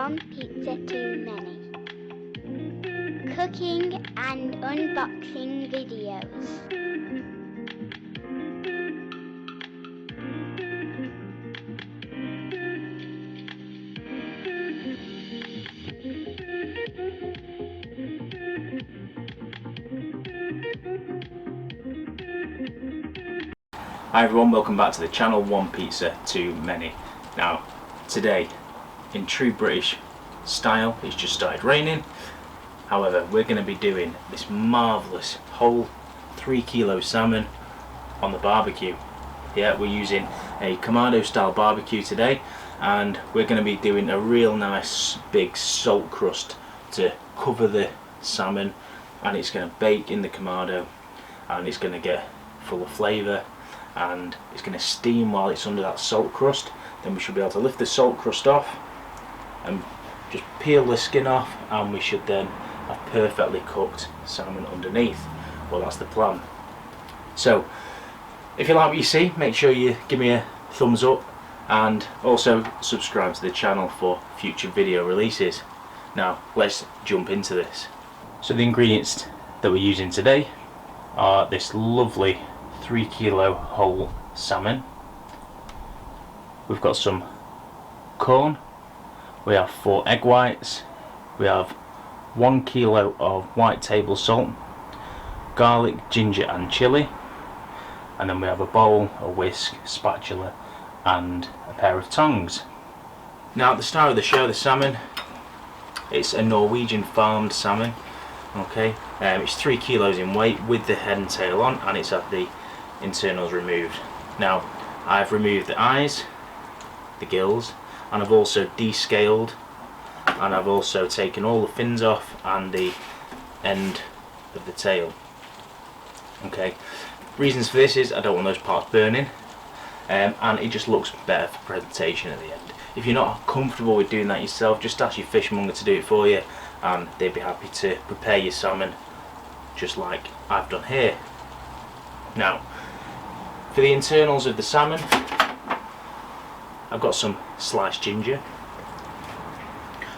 one pizza too many. Cooking and unboxing videos. Hi everyone, welcome back to the channel. One pizza too many. Now today, in true British style, it's just started raining. However, we're going to be doing this marvellous whole 3 kilo salmon on the barbecue. Yeah, we're using a Kamado style barbecue today, and we're going to be doing a real nice big salt crust to cover the salmon, and it's going to bake in the Kamado, and it's going to get full of flavour, and it's going to steam while it's under that salt crust. Then we should be able to lift the salt crust off and just peel the skin off, and we should then have perfectly cooked salmon underneath. Well, that's the plan. So if you like what you see, make sure you give me a thumbs up and also subscribe to the channel for future video releases. Now let's jump into this. So the ingredients that we're using today are this lovely 3 kilo whole salmon. We've got some corn, we have 4 egg whites, we have 1 kilo of white table salt, garlic, ginger and chilli, and then we have a bowl, a whisk, spatula and a pair of tongs. Now at the start of the show, the salmon, it's a Norwegian farmed salmon. Okay, it's 3 kilos in weight with the head and tail on, and it's had the internals removed. Now I've removed the eyes, the gills, and I've also descaled, and I've also taken all the fins off and the end of the tail. Okay, reasons for this is I don't want those parts burning, and it just looks better for presentation at the end. If you're not comfortable with doing that yourself, just ask your fishmonger to do it for you, and they'd be happy to prepare your salmon just like I've done here. Now for the internals of the salmon, I've got some sliced ginger.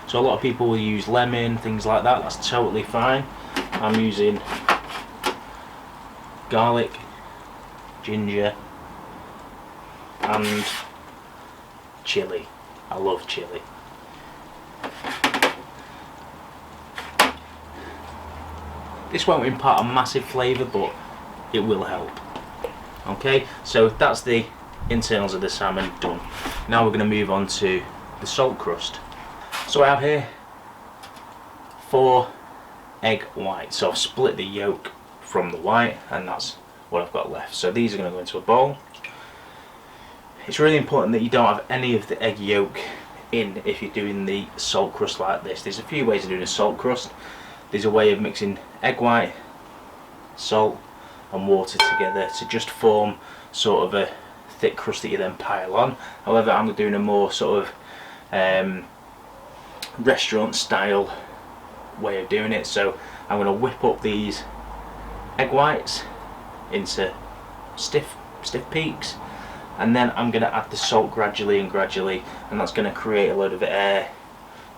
So a lot of people will use lemon, things like that. That's totally fine. I'm using garlic, ginger and chilli. I love chilli. This won't impart a massive flavour, but it will help. Okay, so that's the internals of the salmon done. Now we're going to move on to the salt crust. So I have here 4 egg whites. So I've split the yolk from the white, and that's what I've got left. So these are going to go into a bowl. It's really important that you don't have any of the egg yolk in if you're doing the salt crust like this. There's a few ways of doing a salt crust. There's a way of mixing egg white, salt and water together to just form sort of a thick crust that you then pile on. However, I'm doing a more sort of restaurant style way of doing it. So I'm going to whip up these egg whites into stiff peaks, and then I'm going to add the salt gradually, and that's going to create a load of air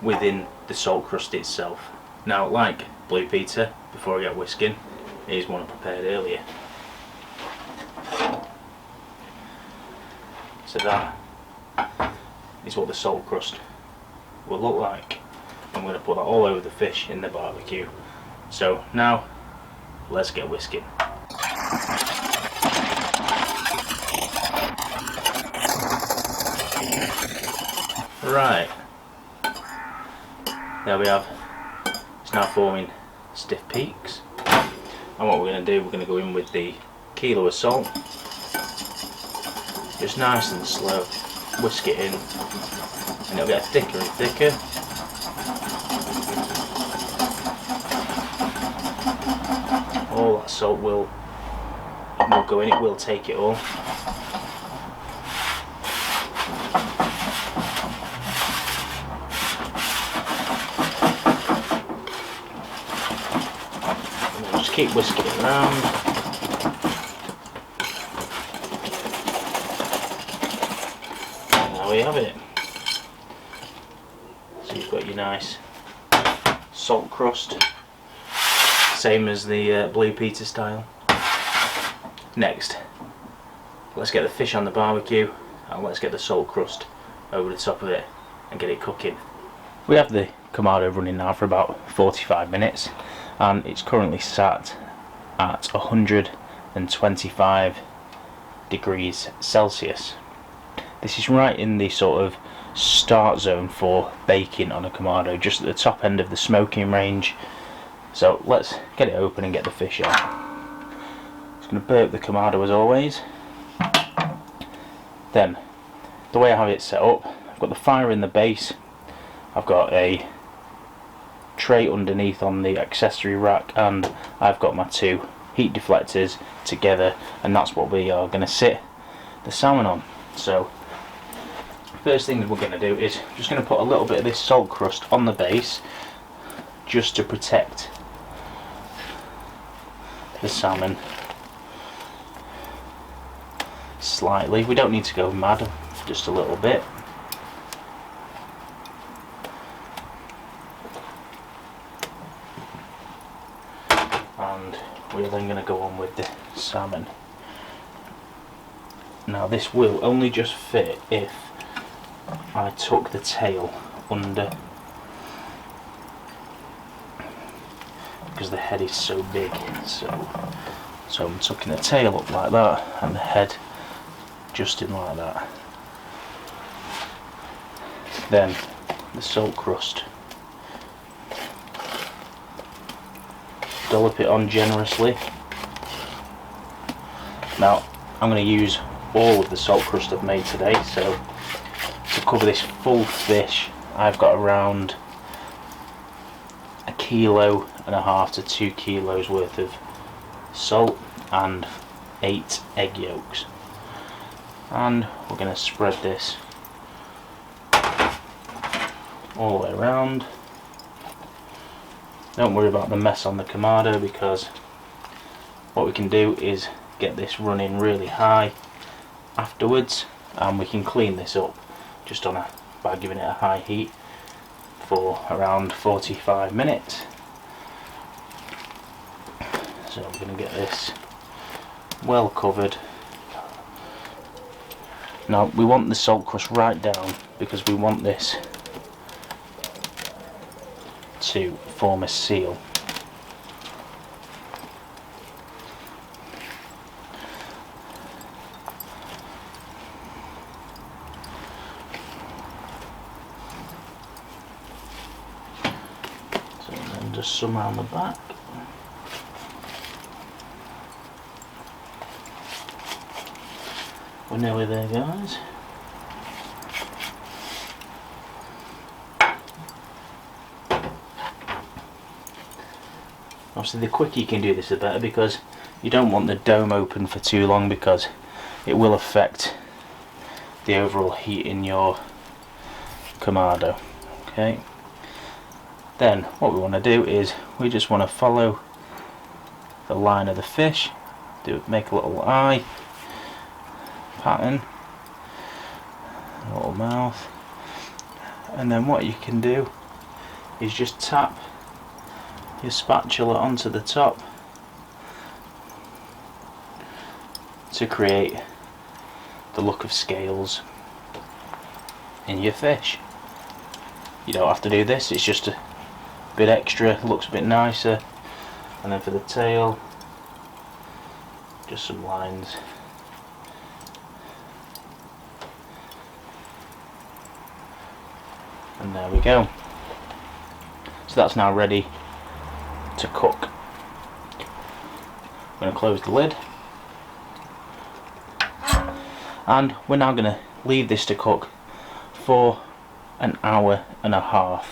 within the salt crust itself. Now, like Blue Peter, before I get whisking, here's one I prepared earlier. So that is what the salt crust will look like. I'm going to put that all over the fish in the barbecue. So now let's get whisking. Right, there we have. It's now forming stiff peaks, and what we're going to do, we're going to go in with the kilo of salt, just nice and slow, whisk it in, and it'll get thicker and thicker. All that salt will go in, it will take it all. Keep whisking it around. And there we have it. So you've got nice salt crust, same as the Blue Peter style. Next, let's get the fish on the barbecue and let's get the salt crust over the top of it and get it cooking. We have the Kamado running now for about 45 minutes and it's currently sat at 125 degrees Celsius. This is right in the sort of start zone for baking on a Kamado, just at the top end of the smoking range. So let's get it open and get the fish on. Just going to burp the Kamado as always. Then, the way I have it set up, I've got the fire in the base, I've got a tray underneath on the accessory rack, and I've got my two heat deflectors together, and that's what we are going to sit the salmon on. So first thing that we're going to do is just going to put a little bit of this salt crust on the base just to protect the salmon slightly. We don't need to go mad, just a little bit. And we're then going to go on with the salmon. Now this will only just fit if I tuck the tail under, because the head is so big. So I'm tucking the tail up like that and the head just in like that. Then the salt crust, dollop it on generously. Now I'm going to use all of the salt crust I've made today, so to cover this full fish I've got around 1.5 kilos to 2 kilos worth of salt and 8 egg yolks, and we're going to spread this all the way around. Don't worry about the mess on the Kamado, because what we can do is get this running really high afterwards, and we can clean this up just by giving it a high heat for around 45 minutes. So we're going to get this well covered. Now we want the salt crust right down, because we want this to form a seal. So then just some around the back. We're nearly there, guys. Obviously the quicker you can do this the better, because you don't want the dome open for too long, because it will affect the overall heat in your Kamado. Okay. Then what we want to do is we just want to follow the line of the fish, make a little eye pattern, a little mouth, and then what you can do is just tap your spatula onto the top to create the look of scales in your fish. You don't have to do this, it's just a bit extra, looks a bit nicer. And then for the tail, just some lines. And there we go. So that's now ready to cook. I'm going to close the lid, and we're now going to leave this to cook for 1.5 hours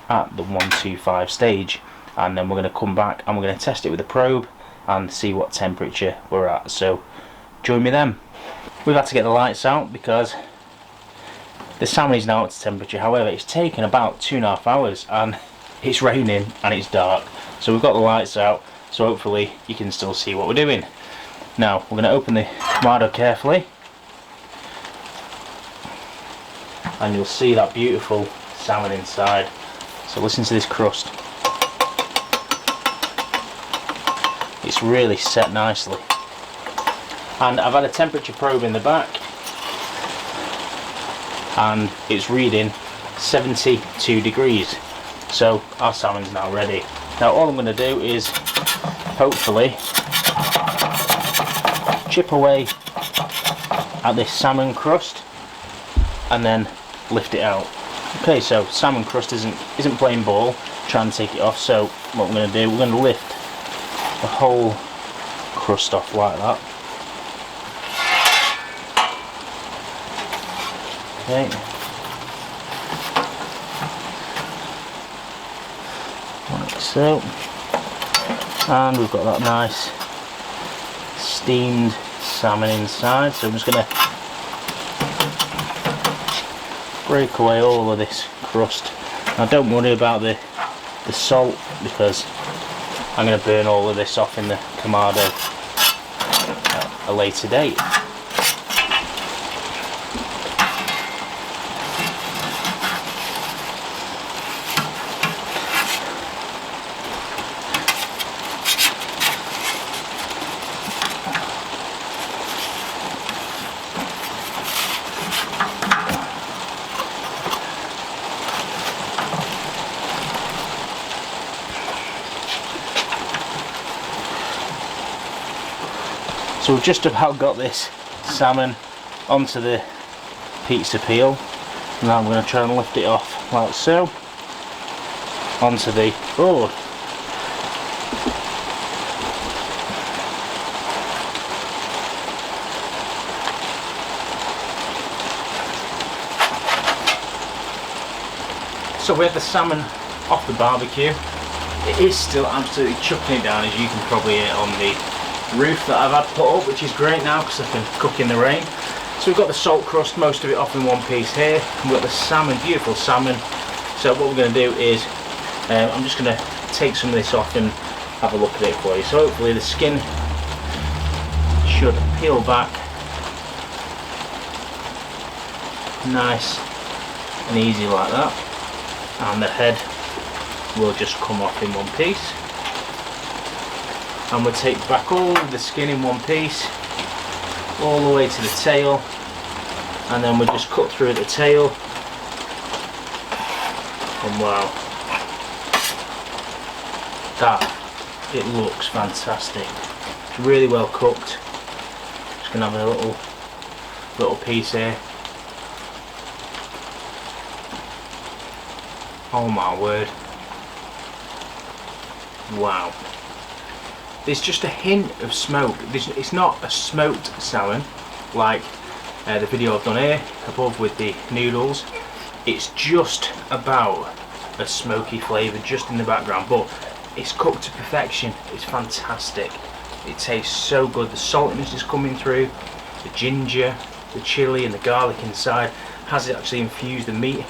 at the 125 stage, and then we're going to come back and we're going to test it with a probe and see what temperature we're at. So join me then. We've had to get the lights out because the salmon is now at temperature. However, it's taken about 2.5 hours and it's raining and it's dark, so we've got the lights out, so hopefully you can still see what we're doing. Now we're going to open the Kamado carefully, and you'll see that beautiful salmon inside. So listen to this crust. It's really set nicely. And I've had a temperature probe in the back and it's reading 72 degrees. So our salmon's now ready. Now all I'm going to do is hopefully chip away at this salmon crust and then lift it out. Okay, so salmon crust isn't plain ball. Try and take it off. So what we're going to do, we're going to lift the whole crust off like that. Okay. Like so. And we've got that nice steamed salmon inside. So I'm just going to break away all of this crust. Now don't worry about the salt, because I'm going to burn all of this off in the Kamado at a later date. So we've just about got this salmon onto the pizza peel. Now I'm going to try and lift it off like so onto the board. So we have the salmon off the barbecue. It is still absolutely chucking it down, as you can probably hear on the roof that I've had put up, which is great now because I can cook in the rain. So we've got the salt crust, most of it off in one piece here, and we've got the salmon, beautiful salmon. So what we're going to do is I'm just going to take some of this off and have a look at it for you. So hopefully the skin should peel back nice and easy like that, and the head will just come off in one piece. And we'll take back all of the skin in one piece, all the way to the tail, and then we'll just cut through the tail. And wow, it looks fantastic. It's really well cooked. Just gonna have a little piece here. Oh my word! Wow. There's just a hint of smoke. It's not a smoked salmon like the video I've done here above with the noodles. It's just about a smoky flavour just in the background, but it's cooked to perfection. It's fantastic. It tastes so good. The saltiness is coming through, the ginger, the chilli and the garlic inside has actually infused the meat.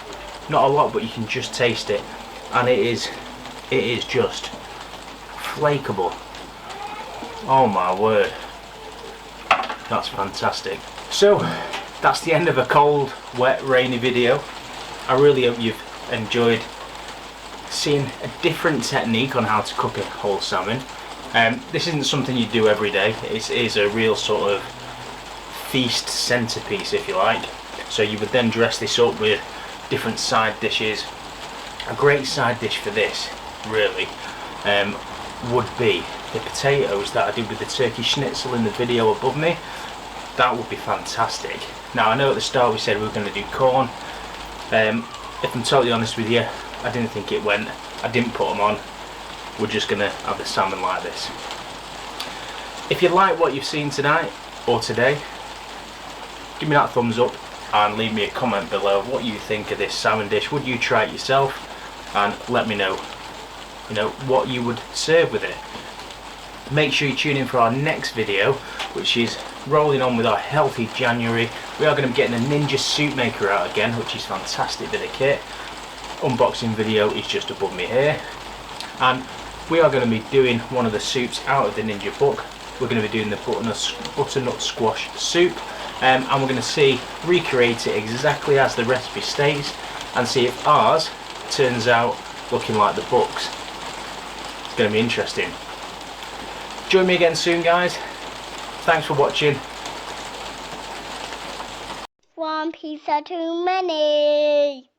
Not a lot, but you can just taste it, and it is just flakeable. Oh my word, that's fantastic. So that's the end of a cold, wet, rainy video. I really hope you've enjoyed seeing a different technique on how to cook a whole salmon. This isn't something you do every day. It is a real sort of feast centerpiece, if you like. So you would then dress this up with different side dishes. A great side dish for this really would be the potatoes that I did with the turkey schnitzel in the video above me. That would be fantastic. Now I know at the start we said we were going to do corn. If I'm totally honest with you, I didn't think it went. I didn't put them on. We're just going to have the salmon like this. If you like what you've seen tonight or today, give me that thumbs up and leave me a comment below what you think of this salmon dish. Would you try it yourself? And let me know, what you would serve with it. Make sure you tune in for our next video, which is rolling on with our healthy January. We are going to be getting a Ninja soup maker out again, which is fantastic bit of kit. Unboxing video is just above me here, and we are going to be doing one of the soups out of the Ninja book. We're going to be doing the butternut squash soup, and we're going to recreate it exactly as the recipe states, and see if ours turns out looking like the books. It's going to be interesting. Join me again soon, guys. Thanks for watching. One pizza too many.